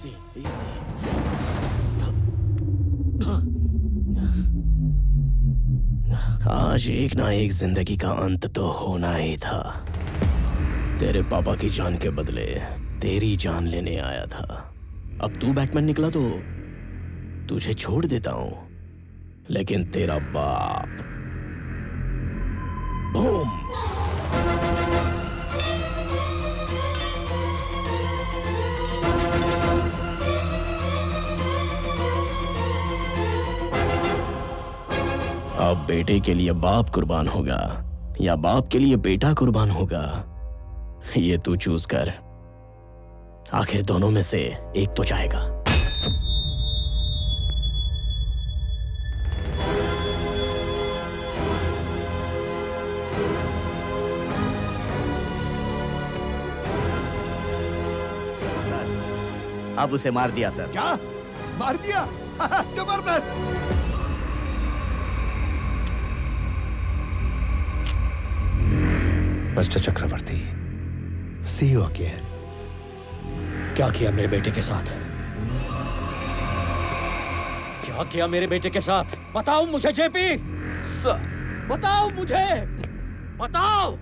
Easy easy. आज एक ना एक जिंदगी का अंत तो होना ही था। तेरे पापा की जान के बदले तेरी जान लेने आया था। अब तू बैटमैन निकला तो तुझे छोड़ देता हूं, लेकिन तेरा बाप बूम। अब बेटे के लिए बाप कुर्बान होगा या बाप के लिए बेटा कुर्बान होगा, ये तू चूज कर। आखिर दोनों में से एक तो जाएगा। अब उसे मार दिया सर। क्या मार दिया? जबरदस्त। Mister Chakraborty, see you again. क्या किया मेरे बेटे के साथ? क्या किया मेरे बेटे के साथ? बताओ मुझे जेपी। सर, बताओ मुझे, बताओ।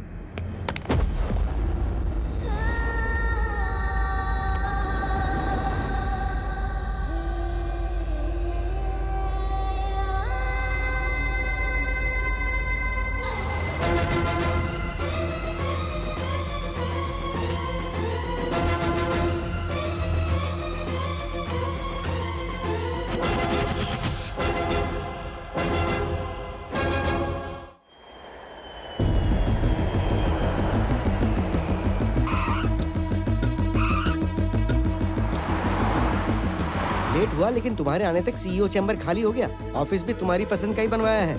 लेट हुआ, लेकिन तुम्हारे आने तक सीईओ चैम्बर खाली हो गया। ऑफिस भी तुम्हारी पसंद का ही बनवाया है।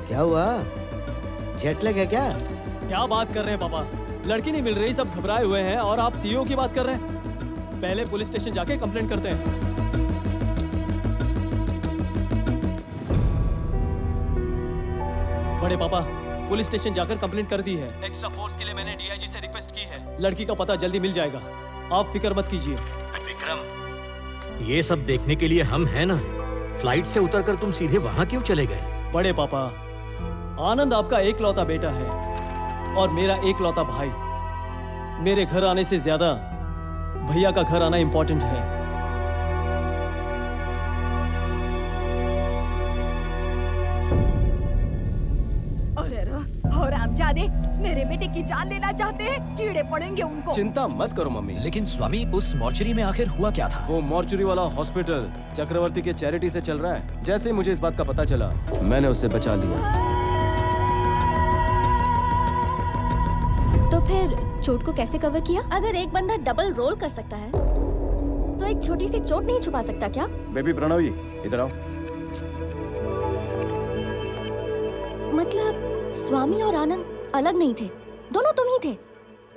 क्या हुआ, जेट लैग है क्या? क्या बात कर रहे हैं पापा? लड़की नहीं मिल रही, सब घबराए हुए हैं और आप सीईओ की बात कर रहे हैं। पहले पुलिस स्टेशन जाके कंप्लेंट करते हैं। बड़े पापा, पुलिस स्टेशन जाकर कंप्लेंट कर दी है। एक्स्ट्रा फोर्स के लिए मैंने डीआईजी से रिक्वेस्ट की है। लड़की का पता जल्दी मिल जाएगा, आप फिक्र मत कीजिए। विक्रम, ये सब देखने के लिए हम हैं ना। फ्लाइट से उतरकर तुम सीधे वहां क्यों चले गए? बड़े पापा, आनंद आपका एकलौता बेटा है और मेरा एकलौता भाई। मेरे घर आने से ज्यादा भैया का घर आना इंपॉर्टेंट है। और आमजादे मेरे बेटे की जान लेना चाहते हैं, कीड़े पड़ेंगे उनको। चिंता मत करो मम्मी। लेकिन स्वामी, उस मॉर्चरी में आखिर हुआ क्या था? वो मॉर्चरी वाला हॉस्पिटल चक्रवर्ती के चैरिटी से चल रहा है। जैसे ही मुझे इस बात का पता चला, मैंने उससे बचा लिया। तो फिर चोट को कैसे कवर किया? अगर एक बंदा डबल रोल कर सकता है, तो एक छोटी सी चोट नहीं छुपा सकता क्या? बेबी प्रणवी, इधर आओ। मतलब स्वामी और आनंद अलग नहीं थे, दोनों तुम ही थे।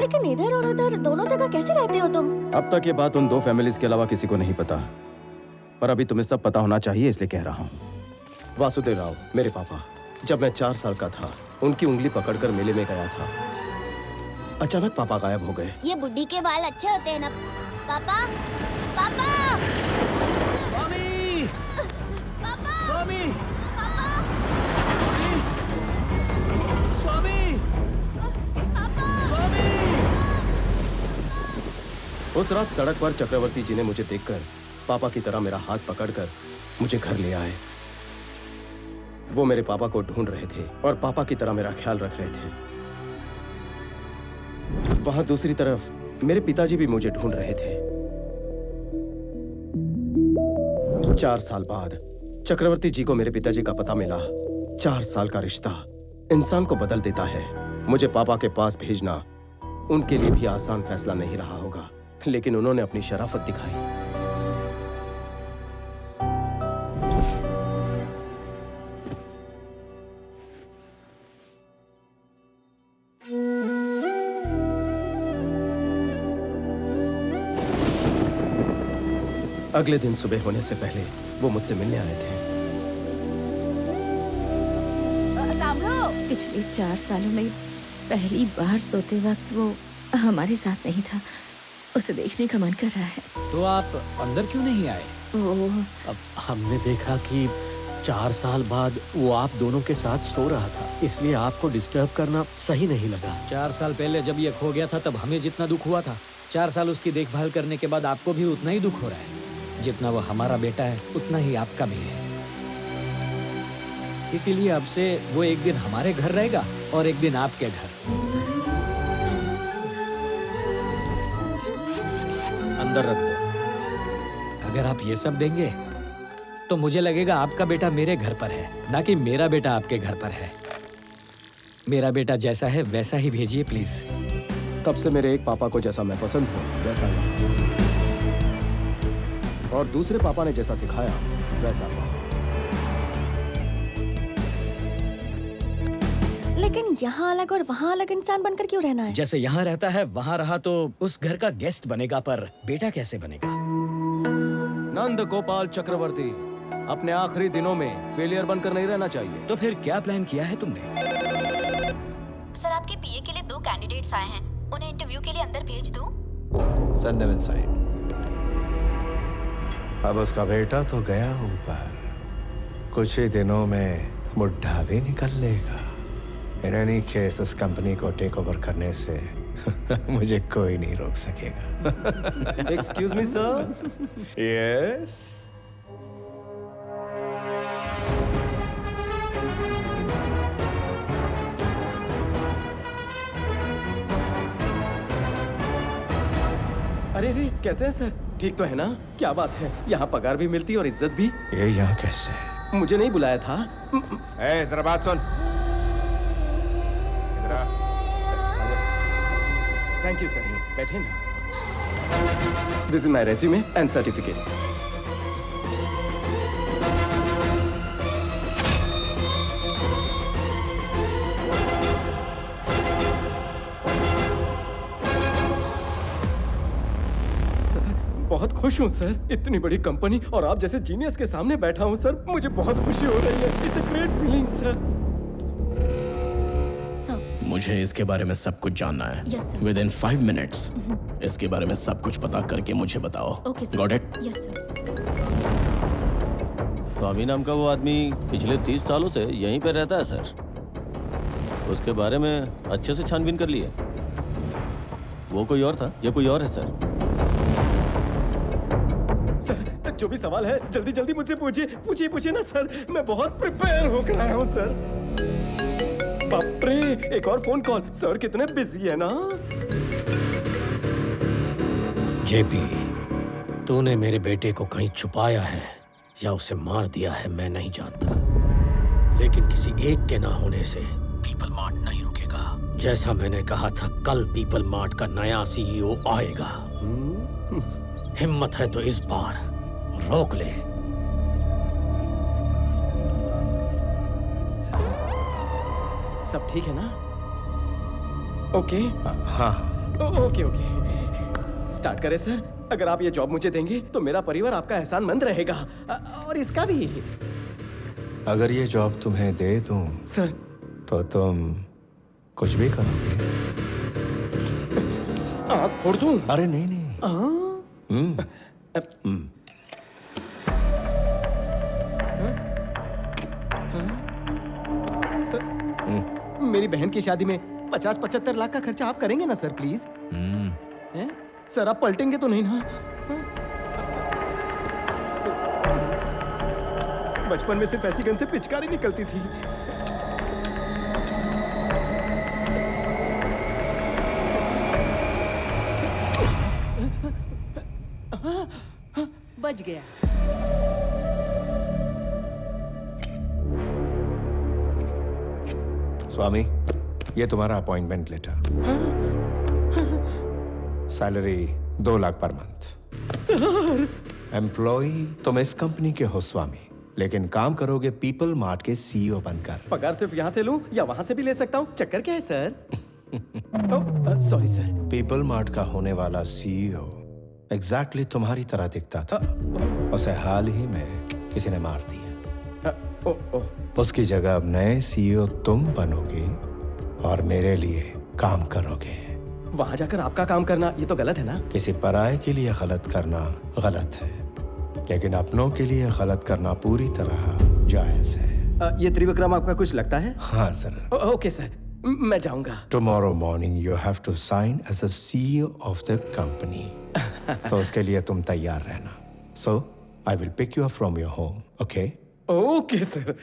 लेकिन इधर और उधर दोनों जगह कैसे रहते हो तुम? अब तक ये बात उन दो फैमिलीज के अलावा किसी को नहीं पता, पर अभी तुम्हें सब पता होना चाहिए, इसलिए कह रहा हूँ। वासुदेव राव, मेरे पापा, जब मैं 4 साल का था, उनकी उंगली पकड़कर मेले में गया था। अचानक पापा गायब हो गए। ये बुड्ढी के बाल अच्छे होते हैं ना पापा? पापा! स्वामी! पापा! स्वामी! पापा! स्वामी! स्वामी! उस रात सड़क पर चक्रवर्ती जी ने मुझे देखकर पापा की तरह मेरा हाथ पकड़कर मुझे घर ले आए। वो मेरे पापा को ढूंढ रहे थे और पापा की तरह मेरा ख्याल रख रहे थे। वहां दूसरी तरफ मेरे पिताजी भी मुझे ढूंढ रहे थे। 4 साल बाद चक्रवर्ती जी को मेरे पिताजी का पता मिला। 4 साल का रिश्ता इंसान को बदल देता है। मुझे पापा के पास भेजना उनके लिए भी आसान फैसला नहीं रहा होगा, लेकिन उन्होंने अपनी शराफत दिखाई। अगले दिन सुबह होने से पहले वो मुझसे मिलने आए थे। पिछले 4 सालों में पहली बार सोते वक्त वो हमारे साथ नहीं था। उसे देखने का मन कर रहा है। तो आप अंदर क्यों नहीं आए? वो अब हमने देखा कि 4 साल बाद वो आप दोनों के साथ सो रहा था, इसलिए आपको डिस्टर्ब करना सही नहीं लगा। 4 साल पहले जब ये खो गया था तब हमें जितना दुख हुआ था, 4 साल उसकी देखभाल करने के बाद आपको भी उतना ही दुख हो रहा है। जितना वो हमारा बेटा है उतना ही आपका भी है। इसीलिए अब से वो एक दिन हमारे घर रहेगा और एक दिन आपके घर। अंदर रख दो। अगर आप ये सब देंगे तो मुझे लगेगा आपका बेटा मेरे घर पर है, ना कि मेरा बेटा आपके घर पर है। मेरा बेटा जैसा है वैसा ही भेजिए प्लीज। तब से मेरे एक पापा को जैसा मैं पसंद हूँ वैसा नहीं, और दूसरे पापा ने जैसा सिखाया वैसा पाओ। लेकिन यहाँ अलग और वहाँ अलग इंसान बनकर क्यों रहना है? जैसे यहाँ रहता है वहाँ रहा तो उस घर का गेस्ट बनेगा, पर बेटा कैसे बनेगा? नंद गोपाल चक्रवर्ती, अपने आखिरी दिनों में फेलियर बनकर नहीं रहना चाहिए। तो फिर क्या प्लान किया है तुमने? सर, आपके पीए के लिए 2 कैंडिडेट्स आए हैं, उन्हें इंटरव्यू के लिए अंदर भेज दूं? Send them inside. अब उसका बेटा तो गया ऊपर, कुछ ही दिनों में बुढ़ा भी निकल लेगा। इन एनी केस उस कंपनी को टेक ओवर करने से मुझे कोई नहीं रोक सकेगा। Excuse me sir. यस। अरे रे, कैसे हैं सर? ठीक तो है ना? क्या बात है, यहाँ पगार भी मिलती और इज्जत भी। ये यहाँ कैसे? मुझे नहीं बुलाया था। ए, जरा बात सुन। इधर आ। थैंक यू सर, बैठे ना। This is my resume and certificates. बहुत खुश हूँ सर, इतनी बड़ी कंपनी और आप जैसे जीनियस के सामने बैठा हूँ सर, मुझे बहुत खुशी हो रही है। It's a great feeling sir. मुझे इसके बारे में सब कुछ जानना है। Yes, sir. Within 5 minutes इसके बारे में सब कुछ पता करके मुझे बताओ। Okay, sir. Got it? Yes, sir. स्वामी नाम का वो आदमी पिछले 30 सालों से यहीं पर रहता है सर। उसके बारे में अच्छे से छानबीन कर लिए। वो कोई और था, ये कोई और है सर। सर, जो भी सवाल है जल्दी जल्दी मुझसे पूछिए ना सर। मैं बहुत प्रिपेयर होकर आया हूँ सर। बाप रे, एक और फोन कॉल। सर कितने बिजी है ना। जेपी, तूने मेरे बेटे को कहीं छुपाया है या उसे मार दिया है मैं नहीं जानता, लेकिन किसी एक के ना होने से पीपल मार्ट नहीं रुकेगा। जैसा मैंने कहा था, कल पीपल मार्ट का नया सीईओ आएगा। हिम्मत है तो इस बार रोक ले। सब ठीक है ना? ओके। हाँ। ओके। स्टार्ट करें सर। अगर आप ये जॉब मुझे देंगे तो मेरा परिवार आपका एहसानमंद रहेगा, और इसका भी। अगर ये जॉब तुम्हें दे दूं सर तो तुम कुछ भी करोगे? आँख फोड़ दूं? अरे नहीं। मेरी बहन की शादी में 50-75 लाख का खर्चा आप करेंगे ना सर, प्लीज? हैं? सर आप पलटेंगे तो नहीं ना? बचपन में सिर्फ ऐसी गन से पिचकारी निकलती थी। बच गया। स्वामी, ये तुम्हारा appointment letter. Salary 2 lakh per month. Sir, employ तुम इस कंपनी के हो स्वामी, लेकिन काम करोगे पीपल मार्ट के सीईओ बनकर। पगार सिर्फ यहाँ से लूं या वहाँ से भी ले सकता हूँ? चक्कर क्या है sir? Sorry sir. People mart का होने वाला सीईओ एग्जैक्टली तुम्हारी तरह दिखता था। उसे हाल ही में किसी ने मार दिया। उसकी जगह अब नए सीईओ तुम बनोगे और मेरे लिए काम करोगे। वहां जाकर आपका काम करना ये तो गलत है ना? किसी पराये के लिए गलत करना गलत है, लेकिन अपनों के लिए गलत करना पूरी तरह जायज है। ये त्रिविक्रम आपका कुछ लगता है? हाँ सर। ओके सर, मैं जाऊंगा। Tomorrow morning you have to sign as a CEO of the company. तो उसके लिए तुम तैयार रहना। So I will pick you up from your home, okay? Okay sir.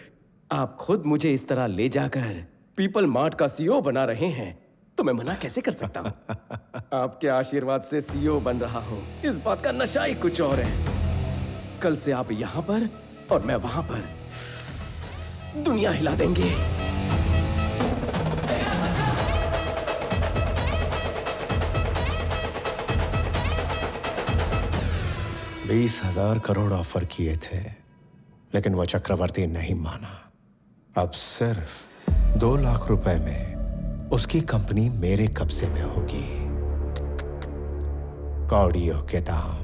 आप खुद मुझे इस तरह ले जाकर पीपल मार्ट का CEO बना रहे हैं तो मैं मना कैसे कर सकता हूँ? आपके आशीर्वाद से CEO बन रहा हूँ, इस बात का नशा ही कुछ और है। कल से आप यहाँ पर और मैं वहां पर दुनिया हिला देंगे। $20,000 करोड़ ऑफर किए थे, लेकिन वो चक्रवर्ती नहीं माना। अब सिर्फ 2 लाख रुपए में उसकी कंपनी मेरे कब्जे में होगी। कौड़ियों के दाम।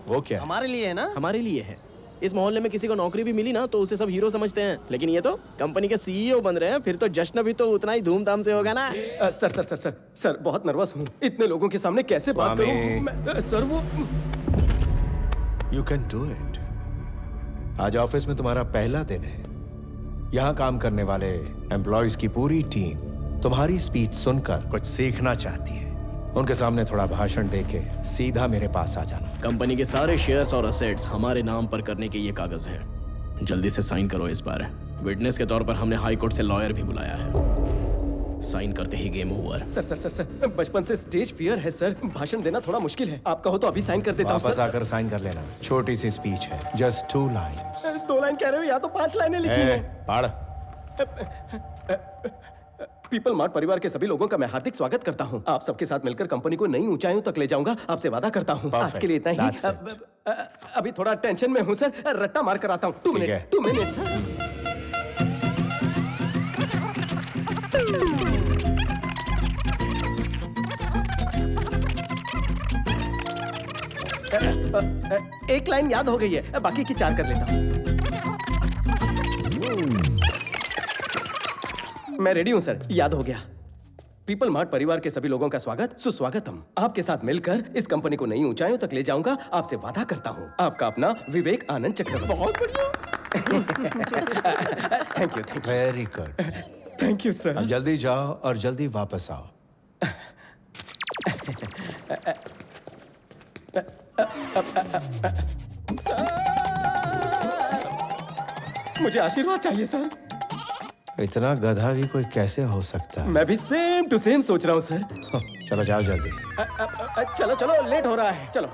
वो क्या? हमारे लिए है ना? हमारे लिए है। इस मोहल्ले में किसी को नौकरी भी मिली ना तो उसे सब हीरो समझते हैं, लेकिन ये तो कंपनी के CEO बन रहे हैं, फिर तो जश्न भी तो उतना ही धूमधाम से होगा ना। सर बहुत नर्वस हूँ। इतने लोगों के सामने कैसे बात करूँ? सर वो यू कैन डू इट। आज ऑफिस में तुम्हारा पहला दिन है। यहाँ काम करने वाले एम्प्लॉयज की पूरी टीम तुम्हारी स्पीच सुनकर कुछ सीखना चाहती है। उनके सामने थोड़ा भाषण देके सीधा मेरे पास आ जाना। कंपनी के सारे शेयर्स और असेट्स हमारे नाम पर करने के ये कागज हैं। जल्दी से साइन करो इस बार। विटनेस के तौर पर हमने हाई कोर्ट से लॉयर भी बुलाया है। साइन करते ही गेम ओवर। सर बचपन से स्टेज फियर है सर। भाषण देना थोड़ा मुश्किल है। आप कहो तो अभी साइन कर देता हूँ। वापस आकर साइन कर लेना। छोटी सी स्पीच है, जस्ट 2 लाइन्स। 2 लाइन कह रहे हो या तो 5 लाइनें लिखी हैं। पढ़। पीपल मार्ट परिवार के सभी लोगों का मैं हार्दिक स्वागत करता हूँ। आप सबके साथ मिलकर कंपनी को नई ऊंचाइयों तक ले जाऊंगा, आपसे वादा करता हूँ। आज के लिए इतना ही। अभी थोड़ा टेंशन में हूँ सर, रट्टा मार कर आता हूँ। 2 मिनट्स। एक लाइन याद हो गई है, बाकी की 4 कर लेता हूँ। मैं रेडी हूं सर, याद हो गया। पीपल मार्ट परिवार के सभी लोगों का स्वागत सुस्वागतम। आपके साथ मिलकर इस कंपनी को नई ऊंचाइयों तक ले जाऊंगा, आपसे वादा करता हूं। आपका अपना विवेक आनंद चक्रवर्ती। बहुत बढ़िया। Thank you. Very good. Thank you sir. अब जल्दी जाओ और जल्दी वापस आओ। मुझे आशीर्वाद चाहिए सर। इतना गधा भी कोई कैसे हो सकता है? मैं भी सेम टू सेम सोच रहा हूँ सर। चलो जाओ जल्दी। चलो लेट हो रहा है, चलो।